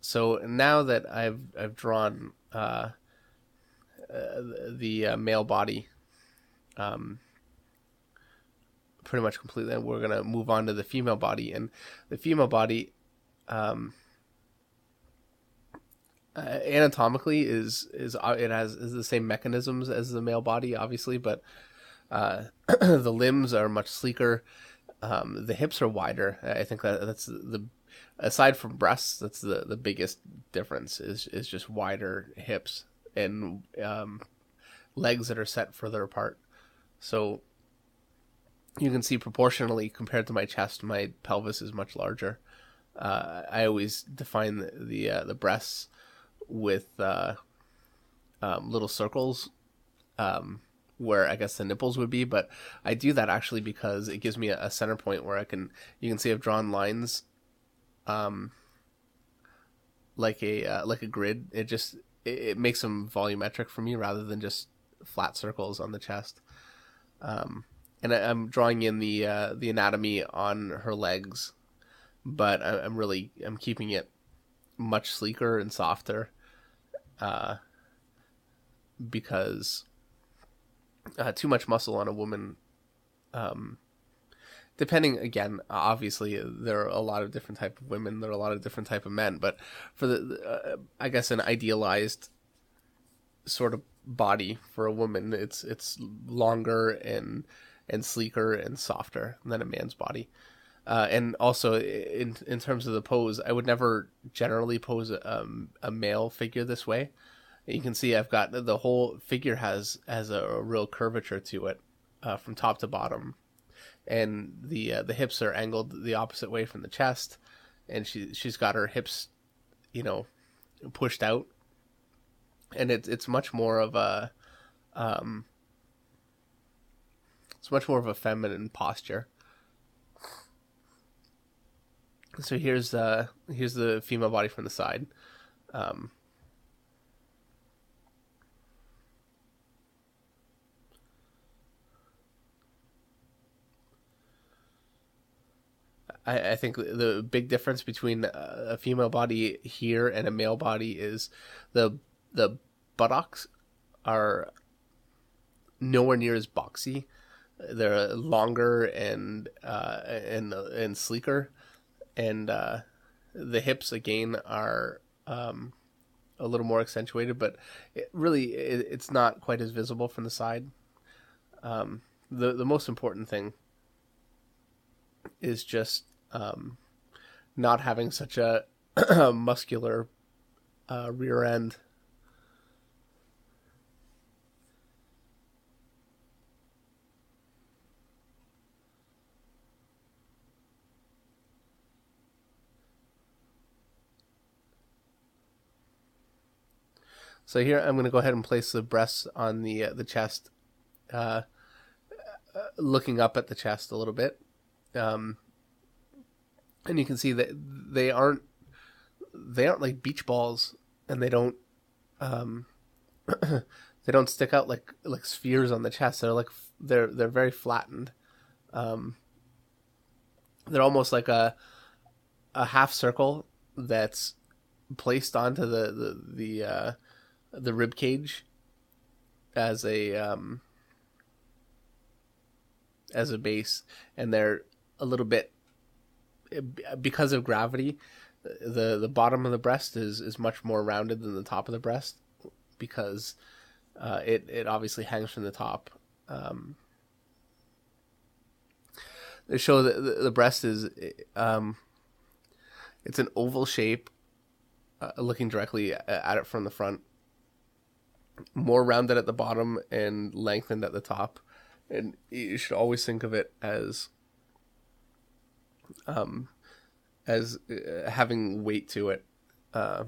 So now that I've drawn the male body um, pretty much completely, we're gonna move on to the female body. And the female body, um, anatomically, is the same mechanisms as the male body, obviously, but the limbs are much sleeker. The hips are wider. I think that's the aside from breasts, that's the biggest difference is just wider hips and legs that are set further apart. So you can see proportionally compared to my chest, my pelvis is much larger. I always define the breasts with little circles where I guess the nipples would be, but I do that actually because it gives me a center point where you can see I've drawn lines, um, like a grid. It makes them volumetric for me rather than just flat circles on the chest. And I'm drawing in the anatomy on her legs, but I'm keeping it much sleeker and softer, uh, because too much muscle on a woman, um, depending, again, obviously there are a lot of different type of women, there are a lot of different type of men, but for I guess an idealized sort of body for a woman, it's longer and sleeker and softer than a man's body. And also in terms of the pose, I would never generally pose a male figure this way. You can see I've got the whole figure has a real curvature to it, from top to bottom, and the hips are angled the opposite way from the chest, and she's got her hips, you know, pushed out, and it's much more of a um, it's much more of a feminine posture. So here's the female body from the side. Um, I think the big difference between a female body here and a male body is the buttocks are nowhere near as boxy. They're longer and sleeker, and the hips again are a little more accentuated, but it's not quite as visible from the side. The most important thing is just not having such a muscular rear end. So here I'm going to go ahead and place the breasts on the chest, uh, looking up at the chest a little bit, um, and you can see that they aren't like beach balls, and um, they don't stick out like spheres on the chest. They're very flattened. Um, they're almost like a half circle that's placed onto the rib cage as a base, and they're a little bit, because of gravity. The bottom of the breast is much more rounded than the top of the breast because it obviously hangs from the top. They show that the breast is it's an oval shape, looking directly at it from the front, more rounded at the bottom and lengthened at the top, and you should always think of it um, as having weight to it, uh,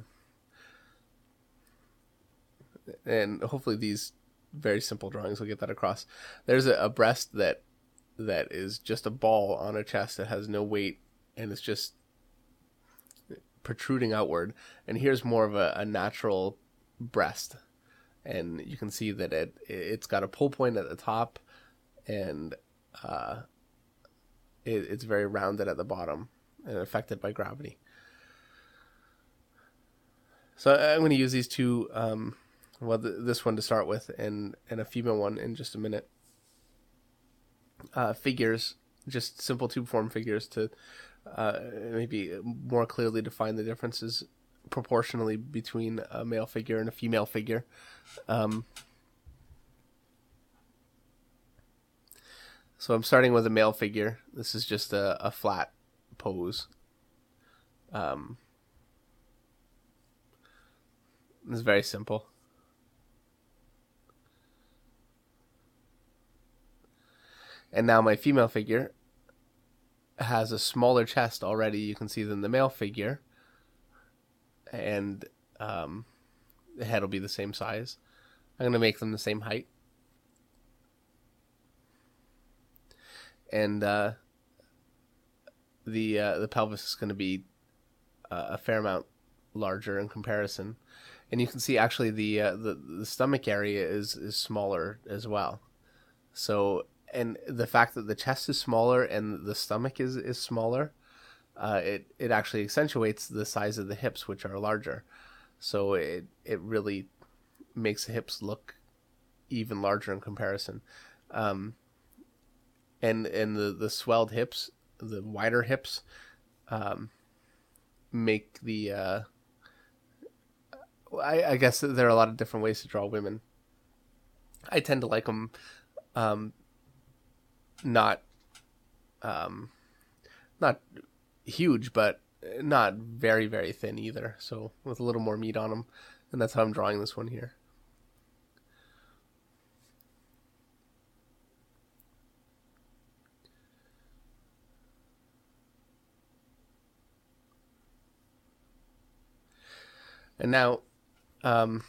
and hopefully these very simple drawings will get that across. There's a breast that is just a ball on a chest that has no weight, and it's just protruding outward. And here's more of a natural breast, and you can see that it's got a pull point at the top, and it's very rounded at the bottom and affected by gravity. So I'm going to use these two, this one to start with, and a female one in just a minute. Figures, just simple tube form figures to maybe more clearly define the differences proportionally between a male figure and a female figure. So I'm starting with a male figure. This is just a flat pose. It's very simple. And now my female figure has a smaller chest already, you can see, than the male figure. And the head will be the same size. I'm going to make them the same height. And the pelvis is going to be a fair amount larger in comparison. And you can see actually the stomach area is smaller as well. So, and the fact that the chest is smaller and the stomach is smaller, it actually accentuates the size of the hips, which are larger. So it really makes the hips look even larger in comparison. And the swelled hips, the wider hips, make the I guess there are a lot of different ways to draw women. I tend to like them not huge, but not very, very thin either. So with a little more meat on them, and that's how I'm drawing this one here. And now, I'm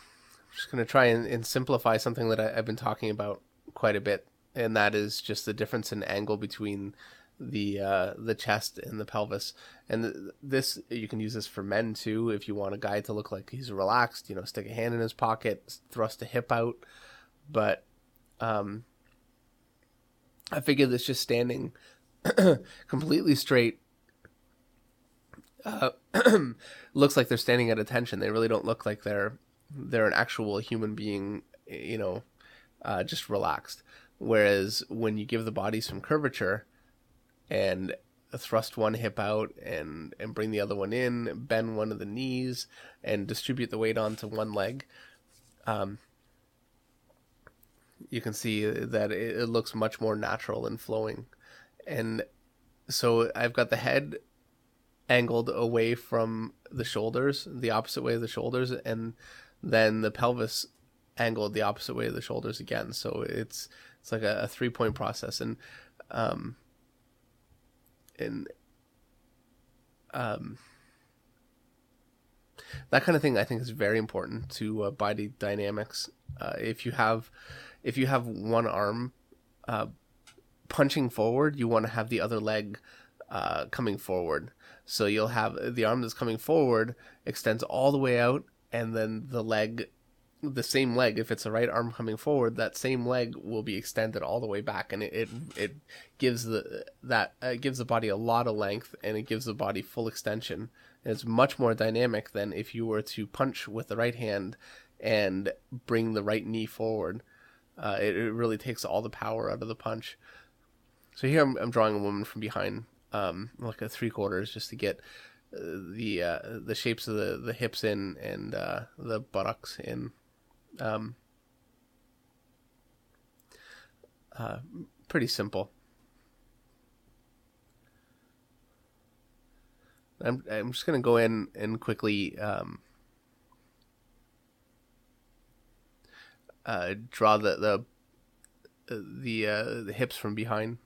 just going to try and simplify something that I've been talking about quite a bit, and that is just the difference in angle between the chest and the pelvis. And this, you can use this for men too, if you want a guy to look like he's relaxed. Stick a hand in his pocket, thrust a hip out. But I figured this just standing completely straight looks like they're standing at attention. They really don't look like they're an actual human being, just relaxed. Whereas when you give the body some curvature and thrust one hip out and bring the other one in, bend one of the knees, and distribute the weight onto one leg, you can see that it looks much more natural and flowing. And so I've got the head angled away from the shoulders, the opposite way of the shoulders, and then the pelvis angled the opposite way of the shoulders again. So it's like a 3-point process. And that kind of thing I think is very important to body dynamics. If you have one arm punching forward, you want to have the other leg coming forward. So you'll have the arm that's coming forward extends all the way out, and then the same leg, if it's the right arm coming forward, that same leg will be extended all the way back, and it gives gives the body a lot of length, and it gives the body full extension. And it's much more dynamic than if you were to punch with the right hand and bring the right knee forward. It really takes all the power out of the punch. So here I'm drawing a woman from behind, like a 3/4, just to get the shapes of the hips in and the buttocks in. Pretty simple. I'm just gonna go in and quickly draw the hips from behind.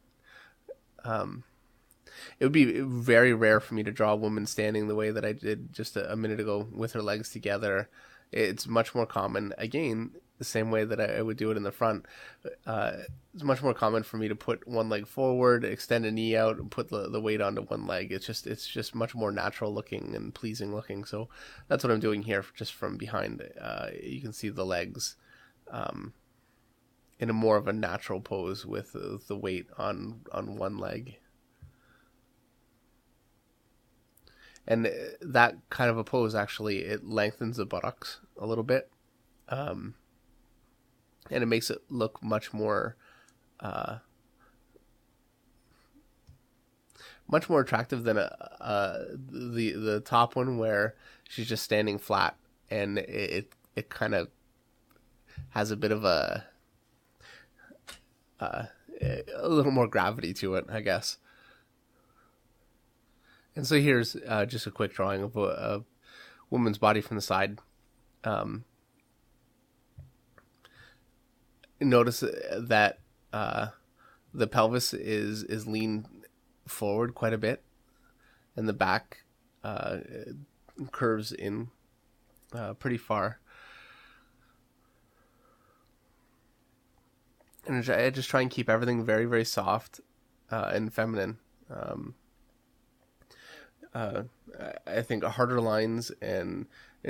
It would be very rare for me to draw a woman standing the way that I did just a minute ago with her legs together. It's much more common, again, the same way that I would do it in the front. It's much more common for me to put one leg forward, extend a knee out, and put the weight onto one leg. It's just much more natural looking and pleasing looking. So that's what I'm doing here, just from behind. You can see the legs in a more of a natural pose with the weight on one leg. And that kind of a pose, actually, it lengthens the buttocks a little bit. And it makes it look much more attractive than the top one, where she's just standing flat, and it kind of has a bit of a little more gravity to it, I guess. And so here's just a quick drawing of a woman's body from the side. Notice that the pelvis is leaned forward quite a bit, and the back curves in pretty far. And I just try and keep everything very, very soft and feminine. I think harder lines and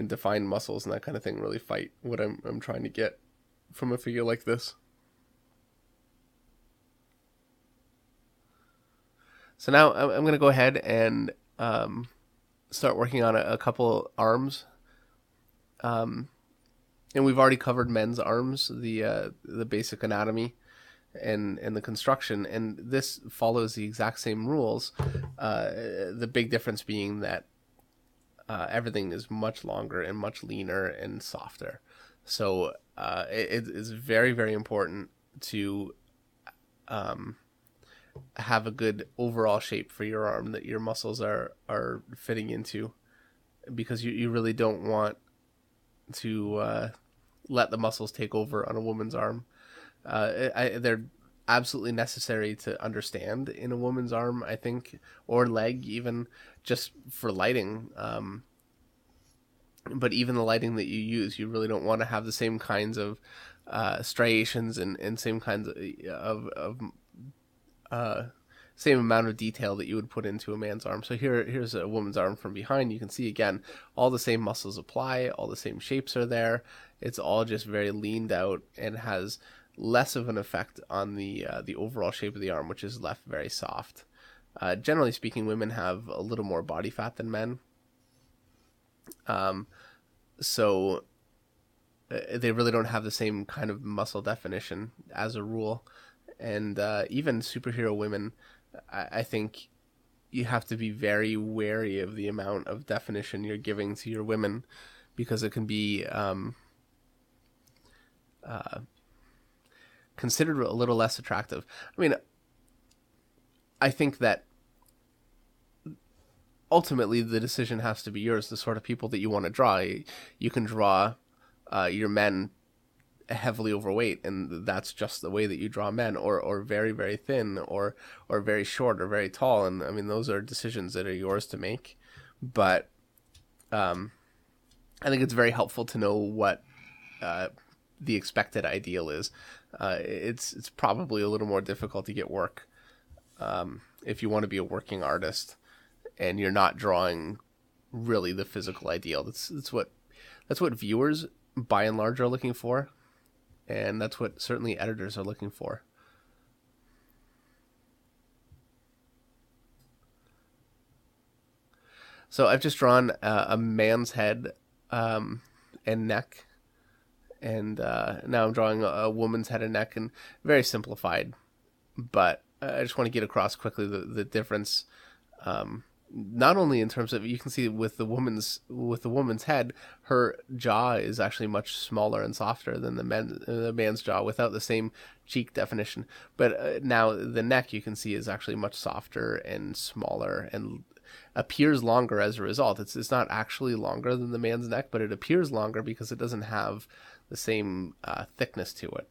defined muscles and that kind of thing really fight what I'm trying to get from a figure like this. So now I'm going to go ahead and start working on a couple arms. And we've already covered men's arms, the basic anatomy and the construction, and this follows the exact same rules. The big difference being that everything is much longer and much leaner and softer. So it is very, very important to have a good overall shape for your arm that your muscles are fitting into, because you really don't want to let the muscles take over on a woman's arm. They're absolutely necessary to understand in a woman's arm, I think, or leg, even just for lighting. But even the lighting that you use, you really don't want to have the same kinds of striations and same kinds of same amount of detail that you would put into a man's arm. So here's a woman's arm from behind. You can see, again, all the same muscles apply, all the same shapes are there. It's all just very leaned out and has less of an effect on the overall shape of the arm, which is left very soft. Generally speaking, women have a little more body fat than men. So they really don't have the same kind of muscle definition as a rule. And even superhero women, I think you have to be very wary of the amount of definition you're giving to your women, because it can be considered a little less attractive. I mean, I think that ultimately the decision has to be yours, the sort of people that you want to draw. You can draw your men heavily overweight, and that's just the way that you draw men, or very, very thin, or very short, or very tall. And I mean, those are decisions that are yours to make. But I think it's very helpful to know what the expected ideal is. It's probably a little more difficult to get work if you want to be a working artist and you're not drawing really the physical ideal. That's what viewers by and large are looking for, and that's what certainly editors are looking for. So I've just drawn a man's head and neck, and now I'm drawing a woman's head and neck, and very simplified, but I just want to get across quickly the difference. Not only in terms of, you can see with the woman's head, her jaw is actually much smaller and softer than the man's jaw without the same cheek definition. But now the neck, you can see, is actually much softer and smaller and appears longer as a result. It's not actually longer than the man's neck, but it appears longer because it doesn't have the same thickness to it.